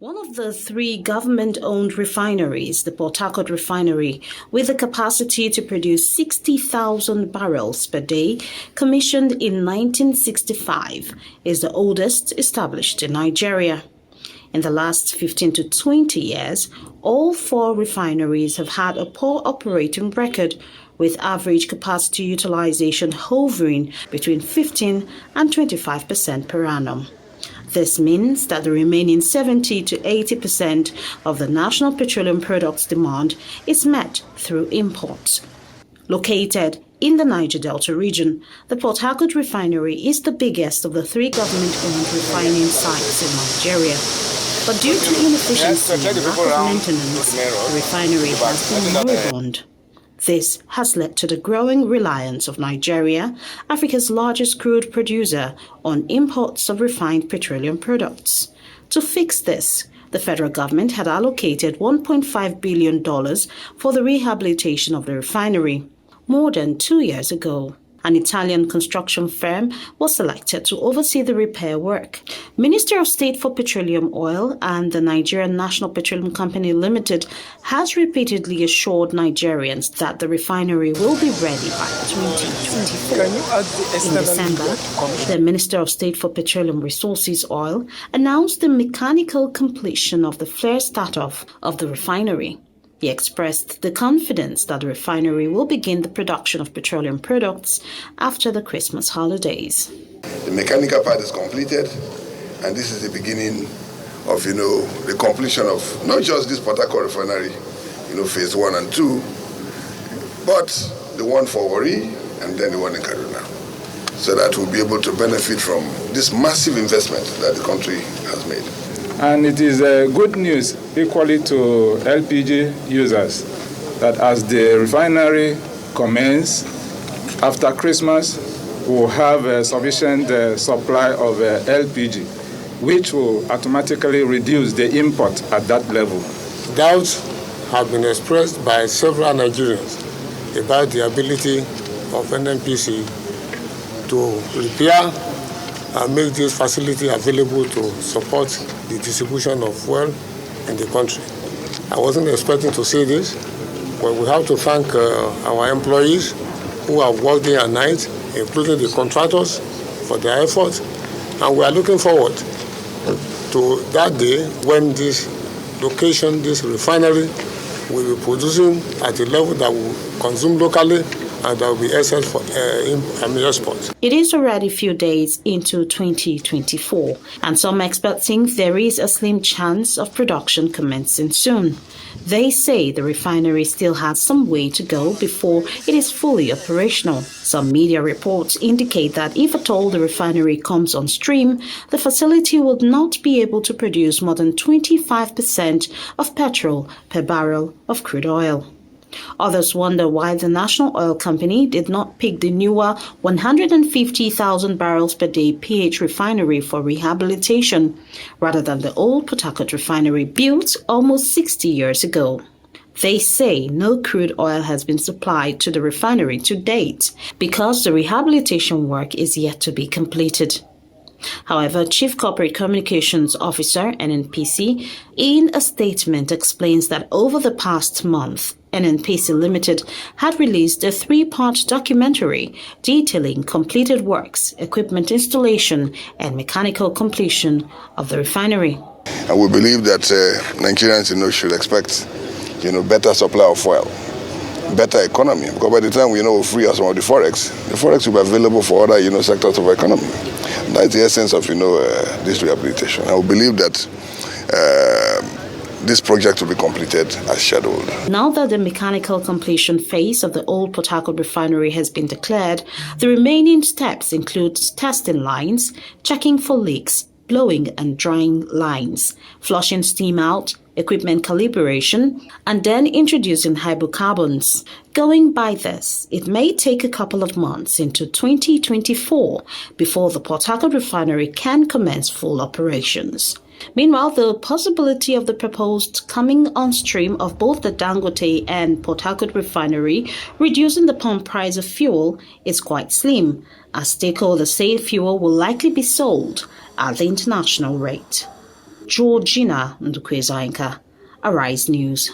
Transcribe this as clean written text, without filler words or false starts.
One of the three government-owned refineries, the Port Harcourt Refinery, with the capacity to produce 60,000 barrels per day, commissioned in 1965, is the oldest established in Nigeria. In the last 15 to 20 years, all four refineries have had a poor operating record, with average capacity utilization hovering between 15 and 25% per annum. This means that the remaining 70 to 80% of the national petroleum products demand is met through imports. Located in the Niger Delta region, the Port Harcourt Refinery is the biggest of the three government-owned refining sites in Nigeria. But due to inefficiency and lack of maintenance, the refinery has been moribund. This has led to the growing reliance of Nigeria, Africa's largest crude producer, on imports of refined petroleum products. To fix this, the federal government had allocated $1.5 billion for the rehabilitation of the refinery. More than 2 years ago, an Italian construction firm was selected to oversee the repair work. Minister of State for Petroleum Oil and the Nigerian National Petroleum Company Limited has repeatedly assured Nigerians that the refinery will be ready by 2024. In December, the Minister of State for Petroleum Resources Oil announced the mechanical completion of the flare start-off of the refinery. He expressed the confidence that the refinery will begin the production of petroleum products after the Christmas holidays. The mechanical part is completed, and this is the beginning of, the completion of not just this Port Harcourt refinery, phase 1 and 2, but the one for Warri and then the one in Kaduna, so that we'll be able to benefit from this massive investment that the country has made. And it is good news equally to LPG users that as the refinery commences after Christmas, we'll have a sufficient supply of LPG, which will automatically reduce the import at that level. Doubts have been expressed by several Nigerians about the ability of NNPC to repair and make this facility available to support the distribution of fuel in the country. I wasn't expecting to see this, but we have to thank our employees who have worked day and night, including the contractors, for their efforts. And we are looking forward to that day when this location, this refinery, will be producing at a level that will consume locally and there will be excess for export. It is already a few days into 2024, and some experts think there is a slim chance of production commencing soon. They say the refinery still has some way to go before it is fully operational. Some media reports indicate that if at all the refinery comes on stream, the facility would not be able to produce more than 25% of petrol per barrel of crude oil. Others wonder why the National Oil Company did not pick the newer 150,000 barrels per day PH refinery for rehabilitation, rather than the old Port Harcourt refinery built almost 60 years ago. They say no crude oil has been supplied to the refinery to date because the rehabilitation work is yet to be completed. However, Chief Corporate Communications Officer, NNPC, in a statement explains that over the past month, NNPC Limited had released a 3-part documentary detailing completed works, equipment installation, and mechanical completion of the refinery. And we believe that Nigerians, should expect, better supply of oil, better economy. Because by the time we free us from the forex will be available for other, sectors of economy. And that's the essence of, this rehabilitation. And we believe that this project will be completed as scheduled. Now that the mechanical completion phase of the old Port Harcourt refinery has been declared, the remaining steps include testing lines, checking for leaks, blowing and drying lines, flushing steam out, equipment calibration, and then introducing hydrocarbons. Going by this, it may take a couple of months into 2024 before the Port Harcourt refinery can commence full operations. Meanwhile, the possibility of the proposed coming on stream of both the Dangote and Port Harcourt refinery reducing the pump price of fuel is quite slim, as stakeholders say fuel will likely be sold at the international rate. Georgina Ndukwezainka, Arise News.